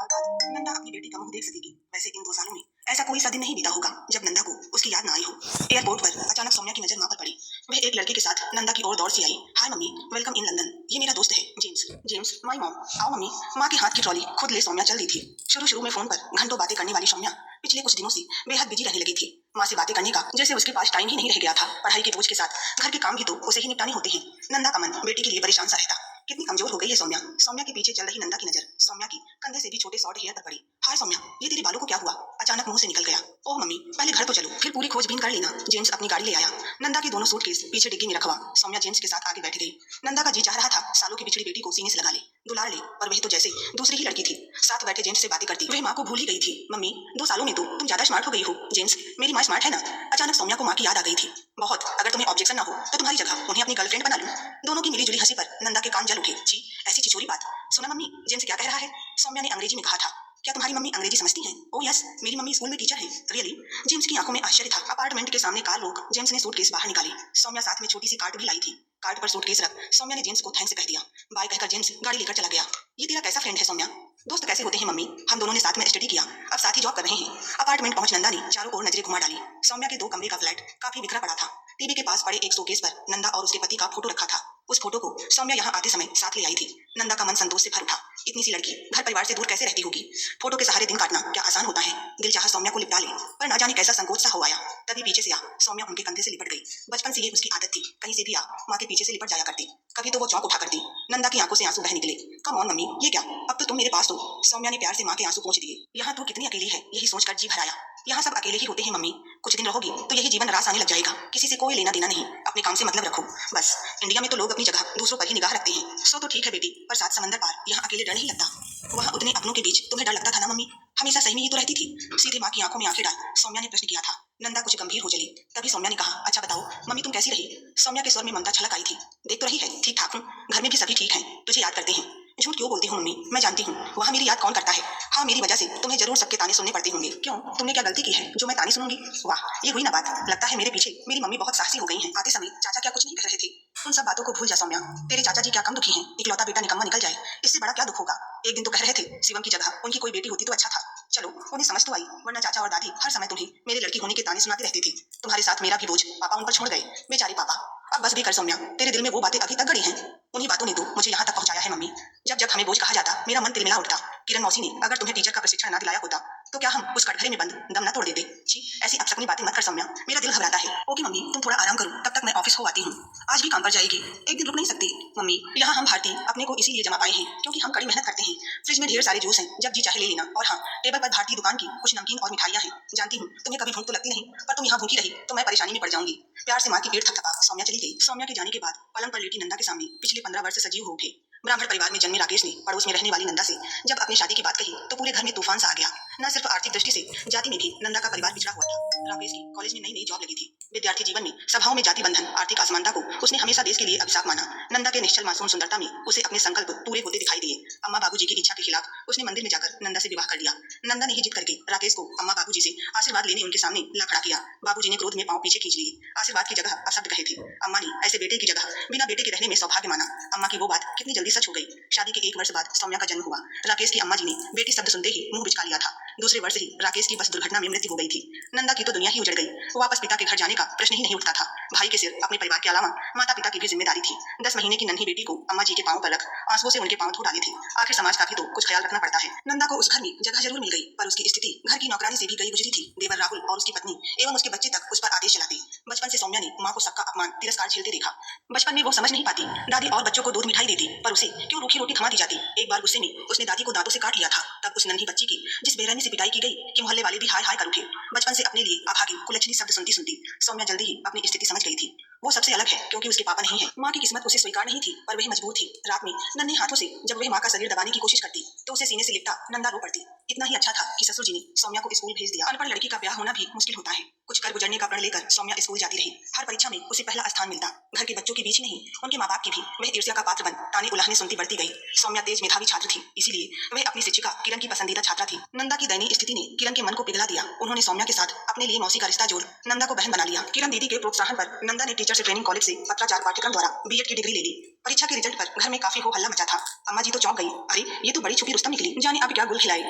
और बाद नंदा अपनी बेटी का मुंह देख सकेगी। वैसे इन 2 सालों में ऐसा कोई सा दिन नहीं बीता होगा जब नंदा को उसकी याद ना आई हो। एयरपोर्ट पर अचानक सौम्या की नजर मां पर पड़ी। वह एक लड़के के साथ नंदा की ओर दौड़ सी आई। हाय मम्मी, वेलकम इन लंदन। ये मेरा दोस्त है जेम्स। James, my mom. आओ मम्मी। मां के हाथ की ट्रॉली खुद ले सौम्या चल दी थी। शुरू में फोन पर घंटों बातें करने वाली सौम्या पिछले कुछ दिनों से बेहद बिजी रहने लगी थी। मां से बातें करने का जैसे उसके पास टाइम ही नहीं रह गया था। पढ़ाई के बोझ के साथ घर के काम भी तो उसे ही निपटाने होते हैं। नंदा का मन बेटी के लिए परेशान सा रहता। कितनी कमजोर हो गई है सौम्या। सौम्या के पीछे चल रही नंदा की नजर सौम्या की कंधे से भी छोटे शॉर्ट हेयर पर पड़ी। हाय सौम्या, ये तेरे बालों को क्या हुआ? अचानक मुंह से निकल गया। ओह मम्मी, पहले घर तो चलो, फिर पूरी खोजबीन कर लेना। जेम्स अपनी गाड़ी ले आया। नंदा के दोनों सूटकेस पीछे डिग्गी में रखवा सौम्या जेम्स के साथ आगे बैठ गई। नंदा का जी चाह रहा था सालों की बिछड़ी बेटी को सीने से लगा ले, दुलार ले, पर वह तो जैसे दूसरी ही लड़की थी। साथ बैठे जेम्स से बातें करती वह माँ को भूल ही गई थी। मम्मी, 2 सालों में तो तुम ज्यादा स्मार्ट हो गई हो। जेम्स, मेरी माँ स्मार्ट है ना? अचानक सौम्या को माँ की याद आ गई थी। बहुत। अगर तुम्हें ऑब्जेक्शन ना हो तो तुम्हारी जगह उन्हें अपनी गर्लफ्रेंड बना लूं। दोनों की मिलीजुली हंसी पर नंदा के कान जल उठे। छी, ऐसी छिछोरी बात। सुना मम्मी, जेम्स क्या कह रहा है? सौम्या ने अंग्रेजी में कहा था। क्या तुम्हारी मम्मी अंग्रेजी समझती हैं? ओह यस, मेरी मम्मी स्कूल में टीचर है। रियली? जेम्स की आंखों में आश्चर्य था। अपार्टमेंट के सामने कार रोक जेम्स ने सूटकेस बाहर निकाली। सौम्या साथ में छोटी सी कार्ड भी लाई थी। कार्ड पर सूटकेस रख सौम्या ने जेम्स को थैंक्स कह दिया। बाय कहकर जेम्स गाड़ी लेकर चला गया। ये तेरा कैसा फ्रेंड है सौम्या? दोस्त कैसे होते हैं मम्मी, हम दोनों ने साथ में स्टडी किया, अब साथ ही जॉब कर रहे हैं। अपार्टमेंट पहुंच नंदा ने चारों ओर नजरें घुमा डाली। सौम्या के 2 कमरे का फ्लैट काफी बिखरा पड़ा था। टीवी के पास पड़े एक शोकेस पर नंदा और उसके पति का फोटो रखा था। उस फोटो को सौम्या यहाँ आते समय साथ ले आई थी। नंदा का मन संतोष से भर उठा। इतनी सी लड़की घर परिवार से दूर कैसे रहती होगी? फोटो के सहारे दिन काटना क्या आसान होता है? दिल चाहा सौम्या को लिपटा ले, पर ना जाने कैसा संकोच सा हो आया। तभी पीछे से आ सौम्या उनके कंधे से लिपट गई। बचपन से ये उसकी आदत थी, कहीं से भी आ माँ के पीछे से लिपट जाया करती। कभी तो वो चौंक उठा करती। नंदा की आंखों से आंसू बह निकले। कम ऑन मम्मी, ये क्या? अब तो तुम मेरे पास हो। सौम्या ने प्यार से माँ के आंसू पोंछ दिए। यहाँ तू कितनी अकेली है, यही सोचकर जी भर आया। यहाँ सब अकेले ही होते हैं मम्मी, कुछ दिन रहोगी तो यही जीवन रास आने लग जाएगा। किसी से कोई लेना देना नहीं, अपने काम से मतलब रखो बस। इंडिया में तो लोग अपनी जगह दूसरों पर ही निगाह रखते हैं। सो तो ठीक है बेटी, पर 7 समंदर पार यहाँ अकेले डर नहीं लगता। वहाँ उतने अपनों के बीच तुम्हें डर लगता था ना मम्मी? हमेशा सही में ही तो रहती थी। सीधे माँ की आंखों में आंखें डाल सौम्या ने प्रश्न किया था। नंदा कुछ गंभीर हो चली। तभी सौम्या ने कहा, अच्छा बताओ मम्मी तुम कैसी रही? सौम्या के स्वर में ममता छलक आई थी। देख तो रही है, ठीक ठाक हूँ, घर में भी सभी ठीक हैं, तुझे याद करते हैं। झूठ क्यों बोलती हूँ मम्मी, मैं जानती हूँ वहाँ मेरी याद कौन करता है। हाँ, मेरी वजह से तुम्हें जरूर सबके ताने सुनने पड़ते होंगे। क्यों, तुमने क्या गलती की है जो मैं ताने सुनूंगी? वाह, ये हुई ना बात। लगता है मेरे पीछे मेरी मम्मी बहुत साहसी हो गई हैं। आते समय चाचा क्या कुछ नहीं कह रहे थे? उन सब बातों को भूल जा सौम्या। तेरे चाचा जी क्या कम दुखी हैं? इकलौता बेटा निकम्मा निकल जाए, इससे बड़ा क्या दुख होगा? एक दिन तो कह रहे थे शिवम की जगह उनकी कोई बेटी होती तो अच्छा था। चलो उन्हें समझ तो आई, वरना चाचा और दादी हर समय तुम्हें मेरे लड़की होने के ताने सुनाते रहती थी। तुम्हारे साथ मेरा भी बोझ पापा उन पर छोड़ गए। बेचारे पापा। अब बस भी कर सौम्या, तेरे दिल में वो बातें अभी तक गड़ी हैं। उन्हीं बातों ने तो मुझे यहाँ तक पहुँचाया है मम्मी। जब हमें बोझ कहा जाता मेरा मन तिलमिला उठता। किरण मौसी ने अगर तुम्हें टीचर का प्रशिक्षण ना दिलाया होता तो क्या हम उस कटघरे में बंद दम न तोड़ देते? छी, ऐसी अपशकुनी बातें मत कर सौम्या, मेरा दिल घबराता है। ओके मम्मी, तुम थोड़ा आराम करो, तब तक मैं ऑफिस हो आती हूँ। आज भी काम पर जाएगी, एक दिन रुक नहीं सकती? मम्मी, यहाँ हम भारतीय अपने को इसीलिए जमा पाए हैं क्योंकि हम कड़ी मेहनत करते हैं। फ्रिज में ढेर सारे जूस हैं, जब जी चाहे ले लेना। और हाँ, टेबल पर भारतीय दुकान की कुछ नमकीन और मिठाइयाँ हैं। जानती हूँ तुम्हें कभी भूख तो लगती नहीं, पर तुम यहाँ भूखी रही तो मैं परेशानी में पड़ जाऊंगी। प्यार से माँ की पेट थपथपा सौम्या चली गई। सौम्या के जाने के बाद पलंग पर लेटी नंदा के सामने पिछले 15 वर्ष सजीव हो उठे। ब्राह्मण परिवार में जन्मे राकेश ने पड़ोस में रहने वाली नंदा से जब अपनी शादी की बात कही तो पूरे घर में तूफान सा आ गया। न सिर्फ आर्थिक दृष्टि से, जाति में भी नंदा का परिवार पिछड़ा हुआ था। राकेश की कॉलेज में नई जॉब लगी थी। विद्यार्थी जीवन में सभाओं में जाति बंधन, आर्थिक असमानता को उसने हमेशा देश के लिए अभिशाप माना। नंदा के निश्चल मासूम सुंदरता में उसे अपने संकल्प पूरे होते दिखाई दिए। अम्मा बाबूजी की इच्छा के खिलाफ उसने मंदिर में जाकर नंदा से विवाह कर लिया। नंदा ने ही जिद करके राकेश को अम्मा बाबूजी से आशीर्वाद लेने उनके सामने ला खड़ा किया। बाबूजी ने क्रोध में पांव पीछे खींच लिए। आशीर्वाद की जगह अपशब्द कहे थे। अम्मा ने ऐसे बेटे की जगह बिना बेटे के रहने में सौभाग्य माना। अम्मा की वो बात कितनी जल्दी सच हो गई। शादी के 1 वर्ष बाद सौम्या का जन्म हुआ। राकेश की अम्मा जी ने बेटी शब्द सुनते ही मुंह बिचका लिया था। दूसरे वर्ष ही राकेश की बस दुर्घटना में मृत्यु हो गई थी। नंदा की तो दुनिया ही उजड़ गई। वापस पिता के घर जाने का प्रश्न ही नहीं उठता था। भाई के सिर अपने परिवार के अलावा माता पिता की भी जिम्मेदारी थी। 10 महीने की नन्ही बेटी को अम्मा जी के पांव पर रख आंसुओं से उनके पांव धो डाले थे। आखिर समाज का भी तो कुछ ख्याल रखना पड़ता है। नंदा को उस घर में जगह जरूर मिल गई, पर उसकी स्थिति घर की नौकरानी से भी गई गुजरी थी। देवर राहुल और उसकी पत्नी एवं उसके बच्चे तक उस पर आदेश चलाते। बचपन से सौम्या ने माँ को सबका अपमान तिरस्कार झेलते देखा। बचपन में वो समझ नहीं पाती। दादी और बच्चों को दूध मिठाई देती, पर उसे क्यों रूखी रोटी थमा दी जाती। एक बार गुस्से में उसने दादी को दांतों से काट लिया था। तब उस नन्ही बच्ची की जिस बेरहमी से पिटाई की गई कि मोहल्ले वाले भी हाय हाय कर उठे। बचपन से अपने लिए अभागी कुलच्छनी शब्द सुनती सुनती सौम्या जल्दी ही अपनी स्थिति समझ गई थी। वो सबसे अलग है क्योंकि उसके पापा नहीं है। माँ की किस्मत उसे स्वीकार नहीं थी, पर वह मजबूर थी। रात में नन्हे हाथों से जब वह माँ का शरीर दबाने की कोशिश करती तो उसे सीने से लिपटा नंदा रो पड़ती। इतना ही अच्छा था कि ससुर जी ने सौम्या को स्कूल भेज दिया। अनपढ़ लड़की का ब्याह होना भी मुश्किल होता है। कुछ कर गुजरने का प्रण लेकर सौम्या स्कूल जाती रही। हर परीक्षा में उसे पहला स्थान मिलता। घर के बच्चों के बीच ही नहीं, उनके माँ बाप की भी वह ईर्ष्या का पात्र बन ताने उलाहने सुनती बढ़ती गई। सौम्या तेज मेधावी छात्र थी, इसीलिए वह अपनी शिक्षिका किरण की पसंदीदा छात्रा थी। नंदा की दयनीय स्थिति ने किरण के मन को पिघला दिया। उन्होंने सौम्या के साथ अपने लिए मौसी का रिश्ता जोड़ नंदा को बहन बना लिया। किरण दीदी के प्रोत्साहन पर नंदा ने टीचर से ट्रेनिंग कॉलेज से पत्राचार पाठ्यक्रम द्वारा बीएड की डिग्री ले ली। परीक्षा के रिजल्ट पर घर में काफी हो हल्ला मचा था। अम्मा जी तो चौंक गई, अरे ये तो बड़ी छुपी रुस्तम निकली, जाने अब क्या गुल खिलाए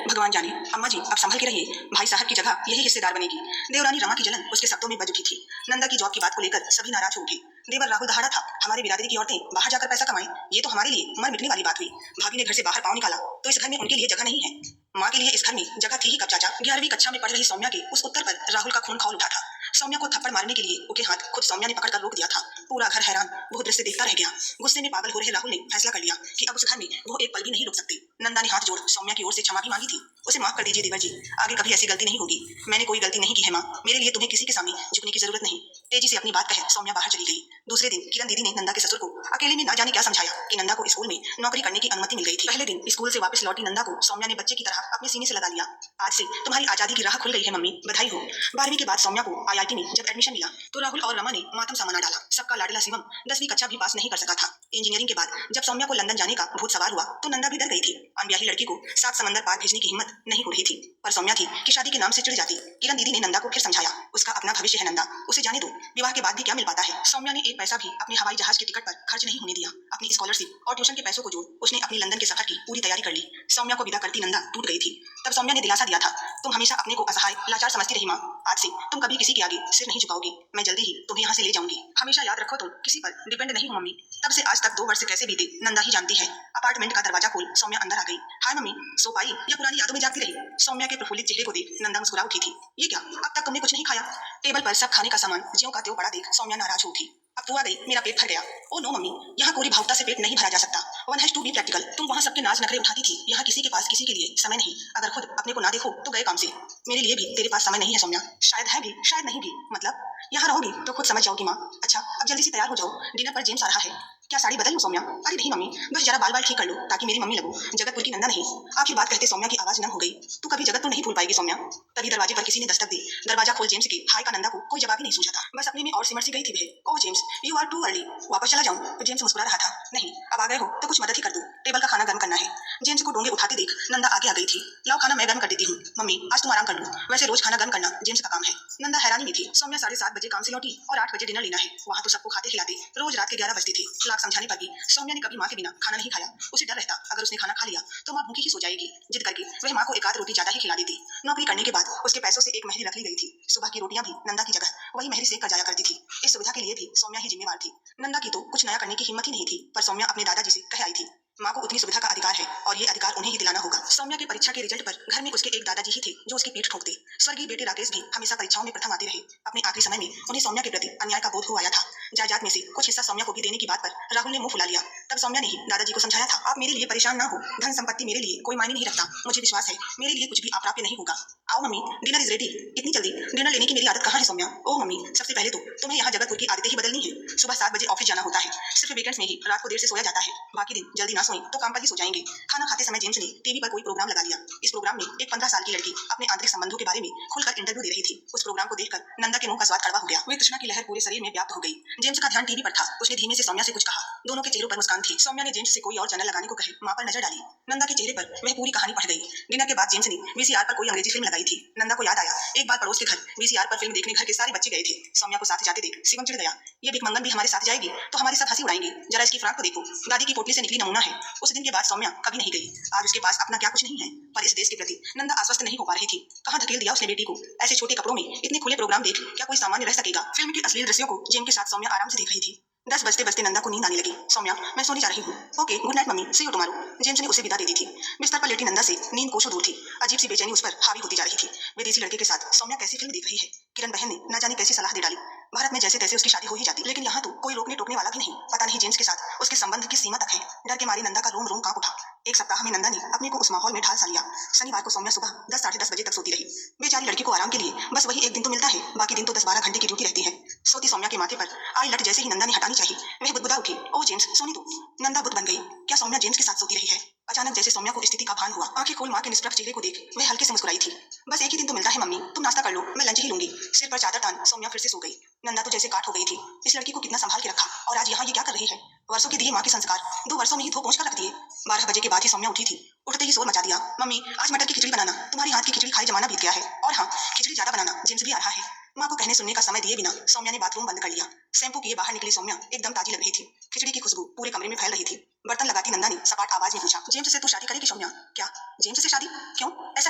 भगवान जाने। अम्मा जी अब संभल के रहिए, भाई साहब की जगह यही हिस्सेदार बनेगी। देवरानी रमा की जलन उसके शब्दों में बज उठी थी। नंदा की जॉब की बात को लेकर सभी नाराज हो उठे। देवर राहुल दहाड़ा था, हमारी बिरादरी की औरतें बाहर जाकर पैसा कमाएं, ये तो हमारे लिए मर मिटने वाली बात हुई। भाभी ने घर से बाहर पाँव निकाला तो इस घर में उनके लिए जगह नहीं है। माँ के लिए इस घर में जगह थी ही कब चाचा। 11वीं कक्षा में पढ़ रही सौम्या के उस उत्तर पर राहुल का खून खौल उठा था। सौम्या को थप्पड़ मारने के लिए उके हाथ खुद सौम्या ने पकड़कर रोक दिया था। पूरा घर हैरान वो दृश्य देखता रह गया। गुस्से में पागल हो रहे राहुल ने फैसला कर लिया कि अब उस घर में वो एक पल भी नहीं रुक सकते। नंदा ने हाथ जोड़ सौम्या की ओर से क्षमा भी मांगी थी। उसे माफ कर दीजिए देवर जी, आगे कभी ऐसी गलती नहीं होगी। मैंने कोई गलती नहीं की है माँ, मेरे लिए तुम्हें किसी के सामने झुकने की जरूरत नहीं। तेजी से अपनी बात कह सौम्या बाहर चली गई। दूसरे दिन किरण दीदी ने नंदा के ससुर को अकेले में ना जाने क्या समझाया कि नंदा को स्कूल में नौकरी करने की अनुमति मिल गई थी। पहले दिन स्कूल से वापस लौटी नंदा को सौम्या ने बच्चे की तरह अपने सीने से लगा लिया। आज से तुम्हारी आजादी की राह खुल गई है मम्मी, बधाई हो। 12वीं के बाद सौम्या को आईआईटी में जब एडमिशन मिला तो राहुल और रमा ने मातम सा मना डाला। सबका लाडला शिवम 10वीं कक्षा भी पास नहीं कर सका था। इंजीनियरिंग के बाद जब सौम्या को लंदन जाने का भूत सवार हुआ तो नंदा भी डर गई थी। अनब्याही लड़की को 7 समंदर पार भेजने की हिम्मत नहीं हो रही थी, पर सौम्या थी कि शादी के नाम से चिढ़ जाती। किरण दीदी ने नंदा को फिर समझाया, उसका अपना भविष्य है नंदा, उसे जाने दो, विवाह के बाद भी क्या मिल पाता है। सौम्या ने एक पैसा भी अपने हवाई जहाज के टिकट पर खर्च नहीं होने दिया। अपनी स्कॉलरशिप और ट्यूशन के पैसों को जोड़ उसने अपनी लंदन के सफर की पूरी तैयारी कर ली। सौम्या को विदा करती नंदा टूट गई थी। तब सौम्या ने दिलासा दिया था, तुम हमेशा अपने को असहाय लाचार समझती रही माँ, आज से तुम कभी किसी के आगे सिर नहीं झुकाओगी। मैं जल्दी ही तुम्हें यहाँ से ले जाऊंगी, हमेशा याद रखो तुम किसी पर डिपेंड नहीं हो मम्मी। तब से आज तक 2 वर्ष कैसे बीते नंदा ही जानती है। अपार्टमेंट का दरवाजा खोल सौम्या अंदर आ गई। हाय मम्मी, सो पाई या पुरानी यादों में जागती रही। सौम्या के प्रफुल्लित चेहरे को देख नंदा मुस्कुरा उठी थी। ये क्या, अब तक तुमने कुछ नहीं खाया? टेबल पर सब खाने का सामान ज्यों का त्यों पड़ा देख सौम्या नाराज हो उठी। अब तू आ गई, मेरा पेट भर गया। ओ नो मम्मी, यहाँ कोरी भावता से पेट नहीं भरा जा सकता। One has to be practical. तुम वहाँ सबके नाच नखरे उठाती थी, यहाँ किसी के पास किसी के लिए समय नहीं। अगर खुद अपने को ना देखो तो गए काम से। मेरे लिए भी तेरे पास समय नहीं है सौम्या। शायद है भी शायद नहीं भी, मतलब यहाँ रहोगी तो खुद समझ जाओगी माँ। अच्छा अब जल्दी से तैयार हो जाओ, डिनर पर जेम्स आ रहा है। क्या साड़ी बदल लूं सौम्या? अरे नहीं मम्मी, बस जरा बाल ठीक कर लो ताकि मेरी मम्मी लगो, जगतपुर की नंदा नहीं। आखिर बात कहते सौम्या की आवाज नम हो गई। तू कभी जगतपुर नहीं भूल पाएगी सौम्या। तभी दरवाजे पर किसी ने दस्तक दी। दरवाजा खोल जेम्स के हाय का नंदा को कोई जवाब ही नहीं सूझा था। बस अपने में और सिमर सी गई थी वह। Oh James, you are too early. वापस चला जाऊं? तो जेम्स मुस्कुरा रहा था। नहीं, अब आ गए हो तो कुछ मदद ही कर दो, टेबल का खाना गर्म करना है। जेम्स को डोंगे उठाते देख नंदा आगे आ गई थी। लाओ खाना मैं गर्म कर देती हूँ। मम्मी आज तुम आराम कर लो, वैसे रोज खाना गर्म करना जेम्स का काम है। नंदा हैरानी में थी। सौम्या 7:30 बजे काम से लौटी और 8 बजे डिनर लेना है। वहाँ तो सबको खाते खिलाते रोज रात के 11 बजती थी। लाख समझाने पर भी सौम्या ने कभी माँ के बिना खाना नहीं खाया। उसे डर रहता अगर उसने खाना खा लिया तो माँ भूखी ही सो जाएगी। जिद करके वह माँ को 1 आध रोटी ज्यादा ही खिला देती। नौकरी करने के बाद उसके पैसों से एक महरी रख ली गई थी। सुबह की रोटियां भी नंदा की जगह वही महरी सेक कर जाया करती थी। इस सुविधा के लिए भी सौम्या ही जिम्मेवार थी। नंदा की तो कुछ नया करने की हिम्मत ही नहीं थी, पर सौम्या अपने दादाजी से कह आई थी, माँ को उतनी सुविधा का अधिकार है और ये अधिकार उन्हें ही दिलाना होगा। सौम्या के परीक्षा के रिजल्ट पर घर में उसके एक दादाजी ही थे जो उसकी पीठ ठोकते। स्वर्गीय बेटे राकेश भी हमेशा परीक्षाओं में प्रथम आते रहे। अपने आखिरी समय में उन्हें सौम्या के प्रति अन्याय का बोध हो आया था। जायदाद में से कुछ हिस्सा सौम्या को भी देने की बात पर राहुल ने मुंह फुला लिया। तब सौम्या ने ही दादाजी को समझाया था, आप मेरे लिए परेशान ना हो, धन संपत्ति मेरे लिए कोई मायने नहीं रखता। मुझे विश्वास है मेरे लिए कुछ भी अप्राप्य नहीं होगा। आओ मम्मी, डिनर इज रेडी। इतनी जल्दी डिनर लेने की मेरी आदत कहाँ है सौम्या? ओह मम्मी, सबसे पहले तो तुम्हें यहाँ जगतपुर की आदतें ही बदलनी है। सुबह 7 बजे ऑफिस जाना होता है, सिर्फ वीकेंड्स में ही रात को देर से सोया जाता है। बाकी दिन जल्दी ना सोई तो काम पर ही सो जाएंगे। खाना खाते समय जेम्स ने टीवी पर कोई प्रोग्राम लगा लिया। इस प्रोग्राम में एक 15 साल की लड़की अपने आंतरिक संबंधों के बारे में खुलकर इंटरव्यू दे रही थी। उस प्रोग्राम को देखकर नंदा के मुंह का स्वाद कड़वा हो गया। वे तृष्णा की लहर पूरे शरीर में व्याप्त हो गई। जेम्स का ध्यान टीवी पर था। उसने धीमे से सौम्या से कुछ कहा। दोनों के चेहरों पर मुस्कान थी। सौम्या ने जेम्स से कोई और चैनल लगाने को कहे। माँ पर नजर डाली। नंदा के चेहरे पर वह पूरी कहानी पढ़ गई। डिनर के बाद जेम्स ने वीसीआर पर कोई अंग्रेजी फिल्म लगाई थी। नंदा को याद आया, एक बार पड़ोस के घर वीसीआर पर फिल्म देखने घर के सारे बच्चे गए थे। सौम्या को साथ जाते देख शिवम चिढ़ गया। ये भिकमंगन भी हमारे साथ जाएगी तो हमारी सब हंसी उड़ाएंगे। जरा इसकी फ्रॉक को देखो, दादी की पोटली से निकली नमूना है। उस दिन के बाद सौम्या कभी नहीं गई। आज उसके पास अपना क्या कुछ नहीं है, पर इस देश के प्रति नंदा आश्वस्त नहीं हो पा रही थी। कहाँ धकेल दिया उसने बेटी को। ऐसे छोटे कपड़ों में इतने खुले प्रोग्राम देख क्या कोई सामान्य रह सकेगा? फिल्म के अश्लील दृश्यों को जेम के साथ सौम्या आराम से देख रही थी। 10 बजते बजते नंदा को नींद आने लगी। सौम्या, मैं सोने जा रही हूँ। Okay, good night mummy, see you tomorrow. James ने उसे विदा दे दी थी। बिस्तर पर लेटी नंदा से नींद कोसों दूर थी। अजीब सी बेचैनी उस पर हावी होती जा रही थी। विदेशी लड़के के साथ सौम्या कैसी फिल्म देख रही है। किरण बहन ने न जाने कैसी सलाह दे डाली। भारत में जैसे तैसे उसकी शादी हो ही जाती, लेकिन यहाँ तो कोई रोकने टोकने वाला भी नहीं। पता नहीं जेम्स के साथ उसके संबंध किस सीमा तक है। डर के मारे नंदा का रोम रोम कांप उठा। एक सप्ताह में नंदा ने अपने को उस माहौल में ढाल सा लिया। शनिवार को सौम्या सुबह 10 साढ़े 10 बजे तक सोती रही। बेचारी लड़की को आराम के लिए बस वही एक दिन तो मिलता है, बाकी दिन तो 10-12 घंटे की ड्यूटी रहती है। सोती सौम्या के माथे पर आई लट जैसे ही नंदा ने हटानी चाहिए, वह बुदबुदा उठी, ओह जेम्स सोनी दो। नंदा बुद्ध बन गई। क्या सौम्या जेम्स के साथ सोती रही है? अचानक जैसे सौम्या को स्थिति का भान हुआ। आंखें खोल माँ के निष्प्रभ चेहरे को देख वह हल्के से मुस्कुराई थी। बस एक ही दिन तो मिलता है मम्मी, तुम नाश्ता कर लो, मैं लंच ही लूंगी। सिर पर चादर तान सौम्या फिर से सो गई। नंदा तो जैसे काट हो गई थी। इस लड़की को कितना संभाल के रखा और आज यहाँ ये क्या कर रही है? वर्षों की दिए माँ के संस्कार 2 वर्षों में ही धो पोंछ कर रख दिए। 12 बजे के बाद ही सौम्या उठी थी। उठते ही शोर मचा दिया, मम्मी आज मटर की खिचड़ी बनाना, तुम्हारी हाथ की खिचड़ी खाए जमाना बीत गया है। और हाँ, खिचड़ी ज्यादा बनाना, जेम्स भी आ रहा है। माँ को कहने सुनने का समय दिए बिना सौम्या ने बाथरूम बंद कर लिया। शैम्पू किए बाहर निकली सौम्या एकदम ताजी लग रही थी। खिचड़ी की खुशबू पूरे कमरे में फैल रही थी। बर्तन लगाती नंदा ने सपाट आवाज में पूछा, जेम्स से तू शादी करेगी सौम्या? क्या जेम्स से शादी? क्यों? ऐसा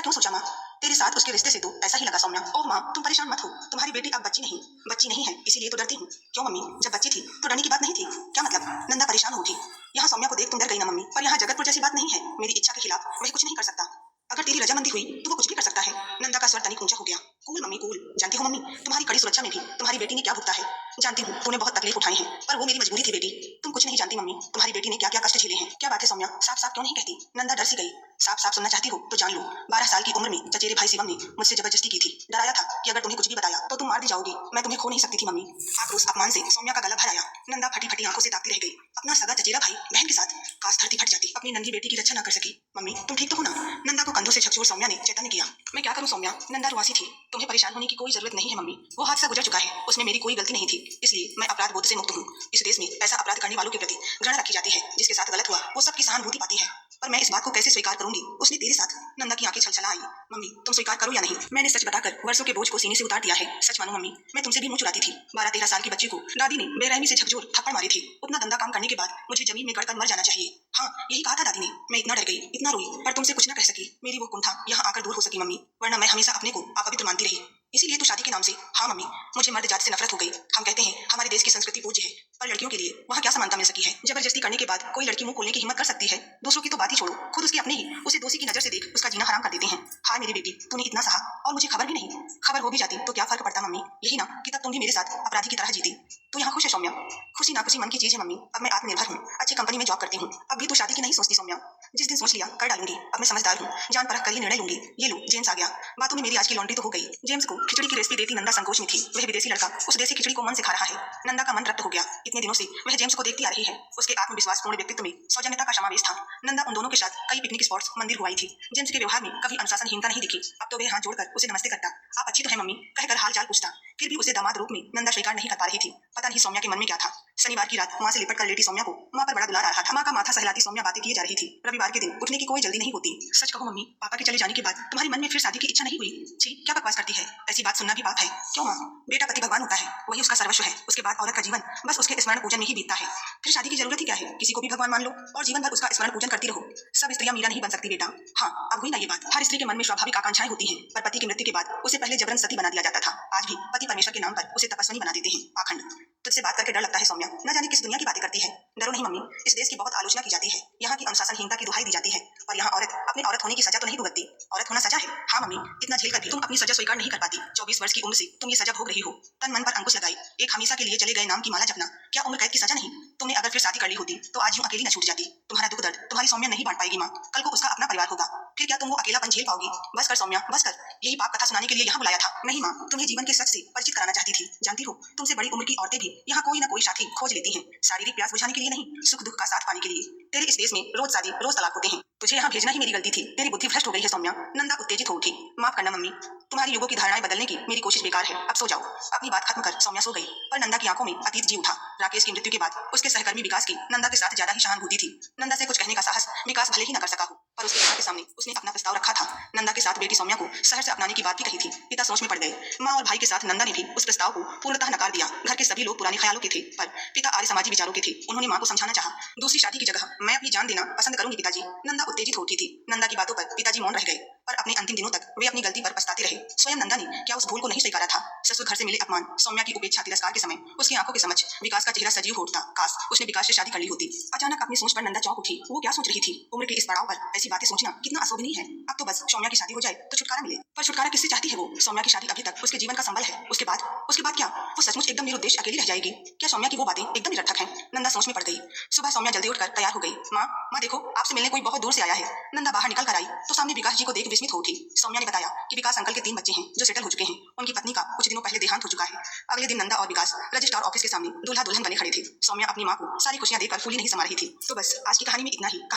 क्यों सोचा माँ? तेरे साथ उसके रिश्ते से तो ऐसा ही लगा सौम्या। ओह माँ, तुम परेशान मत हो, तुम्हारी बेटी अब बच्ची नहीं है, इसीलिए तो डरती हूँ। क्यों मम्मी, जब बच्ची थी तो डरने की बात नहीं थी? क्या मतलब? नंदा परेशान होगी। यहाँ सौम्या को देख तुम डर गई ना मम्मी, पर यहाँ जगतपुर जैसी बात नहीं है। मेरी इच्छा के खिलाफ वह कुछ नहीं कर सकता। अगर तेरी रजामंदी हुई तो वो कुछ भी कर सकता है। नंदा का स्वर तनिक ऊंचा हो गया। Cool mummy cool. जानती हो मम्मी, तुम्हारी कड़ी सुरक्षा में भी तुम्हारी बेटी ने क्या भुगता है। जानती हूँ तूने बहुत तकलीफ उठाई है, पर वो मेरी मजबूरी थी बेटी। तुम कुछ नहीं जानती मम्मी, तुम्हारी बेटी ने क्या क्या कष्ट झेले हैं। क्या बात है सौम्या, साफ साफ क्यों नहीं कहती? नंदा डर सी गई। साफ साफ सुनना चाहती हो तो जान लो, 12 साल की उम्र में चचेरे भाई शिवम ने मुझसे जबरदस्ती की थी। डराया था कि अगर तुम्हें कुछ भी बताया तो तुम मार दी जाओगी। मैं तुम्हें खो नहीं सकती थी मम्मी। आक्रोश अपमान से सौम्या का गला भर आया। नंदा फटी फटी आंखों से ताकती रह गई। अपना सगा चचेरा भाई बहन के साथ, काश धरती फट जाती, अपनी नंगी बेटी की रक्षा न कर सकी। मम्मी तुम ठीक तो हो ना? नंदा को कंधों से झकझोर सौम्या ने चैतन्य किया। मैं क्या करूं सौम्या? नंदा रुआसी थी। तुम्हें परेशान होने की कोई जरूरत नहीं है मम्मी, वो हादसा गुजर चुका है, उसमें मेरी कोई गलती नहीं थी, इसलिए मैं अपराध बोध से मुक्त हूँ। इस देश में ऐसा अपराध करने वालों के प्रति घृणा रखी जाती है। जिसके साथ गलत हुआ वो सबकी सहानुभूति पाती है, पर मैं इस बात को कैसे स्वीकार करूंगी उसने तेरे साथ? नंदा की आंखें छलछला आई। मम्मी तुम स्वीकार करो या नहीं, मैंने सच बताकर वर्षों के बोझ को सीने से उतार दिया है। सच मानो मम्मी, मैं तुमसे भी मुंह चुराती थी। 12-13 साल की बच्ची को दादी ने बेरहमी से झकझोर थप्पड़ मारी थी। उतना गंदा काम करने के बाद मुझे जमीन में गड़कर मर जाना चाहिए। हाँ यही कहा था दादी ने। मैं इतना डर गई, इतना रोई, पर तुमसे कुछ न कह सकी। मेरी वो कुंठा यहाँ आकर दूर हो सकी मम्मी, वरना मैं हमेशा अपने को अपवित्र मानती रही। इसीलिए तो शादी के नाम से। हाँ मम्मी, मुझे मर्द जाति से नफरत हो गई। हम कहते हैं हमारे देश की संस्कृति पूज्य है, पर लड़कियों के लिए वहाँ क्या समानता मिल सकी है? जबरदस्ती करने के बाद कोई लड़की मुंह खोलने की हिम्मत कर सकती है? दूसरों की तो बात ही छोड़ो, खुद उसके अपने ही उसे दोषी की नजर से देख उसका जीना हराम कर देते हैं। हाय मेरी बेटी, तूने इतना सहा और मुझे खबर भी नहीं। खबर हो भी जाती तो क्या फर्क पड़ता मम्मी? यही ना कि तब तुम भी मेरे साथ अपराधी की तरह जीती। तू यहाँ खुश है सौम्या? खुशी नाखुशी मन की चीज है मम्मी। अब मैं आत्मनिर्भर हूँ, अच्छी कंपनी में जॉब करती हूँ। अब भी तू शादी की नहीं सोचती सौम्या? जिस दिन सोच लिया कर डालूंगी। अब मैं समझदार हूँ, जान परख कर ये निर्णय लूंगी। ये लो जेम्स आ गया। बातों में मेरी आज की लॉन्ड्री तो हो गई। जेम्स को खिचड़ी की रेसिपी देती नंदा संकोच में थी। वह विदेशी लड़का उस देसी खिचड़ी को मन से खा रहा है। नंदा का मन रक्त हो गया। इतने दिनों से वह जेम्स को देखती आ रही है। उसके आत्मविश्वासपूर्ण व्यक्तित्व में सौजन्यता का समावेश था। नंदा उन दोनों के साथ कई पिकनिक स्पॉट्स, मंदिर घुमाई थी। जेम्स के व्यवहार में कभी अनुशासनहीनता नहीं दिखी। अब तो वह हाथ जोड़कर उसे नमस्ते करता। आप अच्छी तो है मम्मी कहकर हाल चाल पूछता। फिर भी उसे दामाद रूप में नंदा स्वीकार नहीं कर पा रही थी। पता नहीं सौम्या के मन में क्या था। शनिवार की रात माँ से लिपट कर लेटी सौम्या को माँ पर बड़ा दुलार आ रहा था। माँ का माथा सहलाती सौम्या बातें किए जा रही थी। रविवार के दिन उठने की कोई जल्दी नहीं होती। सच कहो मम्मी, पापा के चले जाने के बाद तुम्हारे मन में फिर शादी की इच्छा नहीं हुई? छी, क्या बकवास करती है, ऐसी बात सुनना भी पाप है। क्यों माँ? बेटा पति भगवान होता है, वही उसका सर्वस्व है। उसके बाद औरत का जीवन बस उसके स्मरण पूजन में ही बीतता है। फिर शादी की जरूरत ही क्या है? किसी को भी भगवान मान लो और जीवन भर उसका स्मरण पूजन करती रहो। सब स्त्रियां मीरा नहीं बन सकती बेटा। हाँ अब हुई ना ये बात। हर स्त्री के मन में स्वाभाविक आकांक्षाएं होती हैं, पर पति की मृत्यु के बाद उसे पहले जबरन सती बना दिया जाता था। आज भी पति परमेश्वर के नाम पर उसे तपस्विनी बना देते हैं। पाखंड। तुझसे बात करके डर लगता है सौम्या, न जाने किस दुनिया की बातें करती है। डरो नहीं मम्मी, इस देश की बहुत आलोचना की जाती है। यहाँ की अनुशासनहीनता की दुहाई दी जाती है, पर यहाँ औरत अपने औरत होने की सजा तो नहीं भुगतती। औरत होना सजा है? हाँ मम्मी, इतना झेल कर भी तुम अपनी सजा स्वीकार नहीं कर पाती। 24 वर्ष की उम्र से तुम ये सजा भोग रही हो। तन मन पर अंकुश लगाई, एक हमेशा के लिए चले गए नाम की माला जपना, क्या उम्र कैद की सजा नहीं? तुमने अगर फिर शादी कर ली होती तो आज यूं अकेली न छूट जाती। तुम्हारा दुख दर्द तुम्हारी सौम्या नहीं बांट पाएगी माँ। कल को उसका अपना परिवार होगा, फिर क्या तुम वो अकेलापन झेल पाओगी? बस कर सौम्या, बस कर। यही पाप कथा सुनाने के लिए यहाँ बुलाया था? नहीं माँ, तुम्हें जीवन के सच से परिचित कराना चाहती थी। जानती हो, तुमसे बड़ी उम्र की औरतें भी यहाँ कोई न कोई साथी खोज लेती हैं, शारीरिक प्यास बुझाने के लिए नहीं, सुख दुख का साथ पाने के लिए। तेरे इस देश में रोज शादी रोज तलाक होते हैं। तुझे यहाँ भेजना ही मेरी गलती थी। तेरी बुद्धि भ्रष्ट हो गई है सौम्या। नंदा उत्तेजित हो उठी। माफ करना मम्मी, तुम्हारी युगों की धारणाएं बदलने की मेरी कोशिश बेकार है। अब सो जाओ। अपनी बात खत्म कर सौम्या सो गई, पर नंदा की आंखों में अतीत जी उठा। राकेश की मृत्यु के बाद उसके सहकर्मी विकास की नंदा के साथ ज्यादा ही सहानुभूति थी। नंदा से कुछ कहने का साहस विकास भले ही न कर सका हो, पर उसके पिता के सामने उसने अपना प्रस्ताव रखा था। नंदा के साथ बेटी सौम्या को शहर से अपनाने की बात भी कही थी। पिता सोच में पड़ गए। माँ और भाई के साथ नंदा ने भी उस प्रस्ताव को पूर्णतः नकार दिया। घर के सभी लोग पुराने ख्यालों के थे, पर पिता आर्य समाजी विचारों के थे। उन्होंने माँ को समझाना चाहा। दूसरी शादी की जगह मैं अपनी जान देना पसंद करूंगी पिताजी। नंदा उत्तेजित हो उठी थी। नंदा की बातों पर पिताजी मौन रह गए, पर अपने अंतिम दिनों तक वे अपनी गलती पर पछताते रहे। स्वयं नंदा ने क्या उस भूल को नहीं स्वीकारा था? ससुर घर से मिले अपमान, सौम्या की उपेक्षा, तिरस्कार के समय उसकी आंखों के समक्ष विकास का चेहरा सजीव हो उठता। काश उसने विकास से शादी कर ली होती। अचानक अपनी सोच पर नंदा चौंक उठी। वो क्या सोच रही थी? उम्र के इस पड़ाव पर ऐसी बातें सोचना कितना अशोभनीय है। अब तो बस सौम्या की शादी हो जाए तो छुटकारा मिले। पर छुटकारा किससे चाहती है वो? सौम्या की शादी अभी तक उसके जीवन का संबल है। उसके बाद क्या? वो सचमुच एकदम निरुद्देश्य अकेली रह जाएगी? क्या सौम्या की वो बातें एकदम निरर्थक हैं? नंदा सोच में पड़ गई। सुबह सौम्या जल्दी उठकर तैयार हो गई। माँ देखो, आपसे मिलने कोई बहुत दूर से आया है। नंदा बाहर निकल कर आई तो सामने विकास जी को देख विस्मित हो उठी। सौम्या ने बताया कि विकास अंकल के 3 बच्चे हैं जो सेटल हो चुके हैं। उनकी पत्नी का कुछ दिनों पहले देहांत हो चुका है। अगले दिन नंदा और विकास रजिस्ट्रार ऑफिस के सामने दूल्हा दुल्हन बने खड़े थे। सौम्या अपनी माँ को सारी खुशियां देकर फूली नहीं समा रही थी। तो बस आज की कहानी में इतना ही।